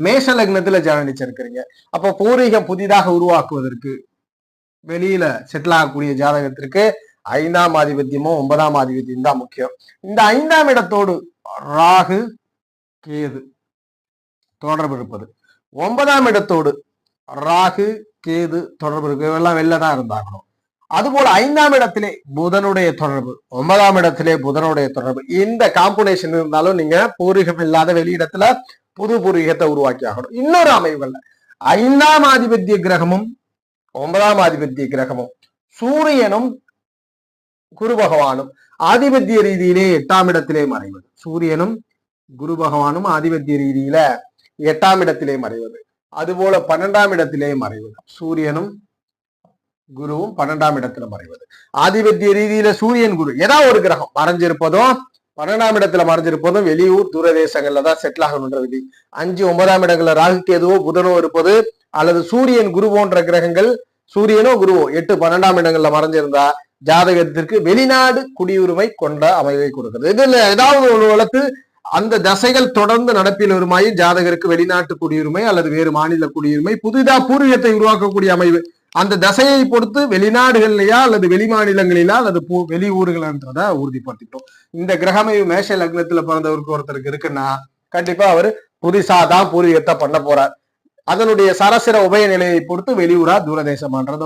மேஷ லக்னத்துல ஜனனிச்சிருக்கிறீங்க. அப்ப பூர்வீகம் புதிதாக உருவாக்குவதற்கு வெளியில செட்டில் ஆகக்கூடிய ஜாதகத்திற்கு 5ஆம் ஆதிபத்தியமோ 9ஆம் ஆதிபத்தியம் தான் முக்கியம். இந்த 5ஆம் இடத்தோடு ராகு கேது தொடர்பு இருப்பது, 9ஆம் இடத்தோடு ராகு கேது தொடர்பு இருக்கு, எல்லாம் வெளிலதான் இருந்தாகணும். அதுபோல 5ஆம் இடத்திலே புதனுடைய தொடர்பு, 9ஆம் இடத்திலே புதனுடைய தொடர்பு, இந்த காம்பினேஷன் இருந்தாலும் நீங்க பூர்வீகம் இல்லாத வெளியிடத்துல புது பூர்வீகத்தை உருவாக்கி ஆகணும். இன்னொரு அமைவுகள்ல 5ஆம் ஆதிபத்திய கிரகமும் 9ஆம் ஆதிபத்திய கிரகமும் சூரியனும் குரு பகவானும் ஆதிபத்திய ரீதியிலே 8ஆம் இடத்திலே மறைவது, சூரியனும் குரு பகவானும் ஆதிபத்திய ரீதியில 8ஆம் இடத்திலே மறைவது, அதுபோல 12ஆம் இடத்திலே மறைவது, சூரியனும் குருவும் 12ஆம் இடத்துல மறைவது. ஆதிபத்திய ரீதியில சூரியன் குரு ஏதாவது ஒரு கிரகம் மறைஞ்சிருப்பதும் 12ஆம் இடத்துல மறைஞ்சிருப்பதும் வெளியூர் தூரதேசங்கள்ல தான் செட்டில் ஆகணுன்ற விதி. 5, 9ஆம் இடங்கள்ல ராகு கேதுவோ புதனோ இருப்பது, அல்லது சூரியன் குரு போன்ற கிரகங்கள் சூரியனோ குருவோ 8, 12ஆம் இடங்கள்ல மறைஞ்சிருந்தா ஜாதகத்திற்கு வெளிநாடு குடியுரிமை கொண்ட அமைவை கொடுக்கிறது. இதுல ஏதாவது ஒரு வளர்த்து அந்த தசைகள் தொடர்ந்து நடப்பில் வருமாயின் ஜாதகருக்கு வெளிநாட்டு குடியுரிமை அல்லது வேறு மாநில குடியுரிமை, புதிதா பூர்வீகத்தை உருவாக்கக்கூடிய அமைவு அந்த தசையை பொறுத்து வெளிநாடுகள்லையா அல்லது வெளி மாநிலங்களிலா அல்லது வெளி ஊர்கள்ன்றத உறுதிப்படுத்திட்டோம். இந்த கிரகமைவு மேஷ லக்னத்துல பிறந்தவருக்கு ஒருத்தருக்கு இருக்குன்னா கண்டிப்பா அவர் புதுசாதான் பூர்வீகத்தை பண்ண போறார். அதனுடைய சரசிர உபய நிலையை பொறுத்து வெளியூரா தூரதேசமான்றது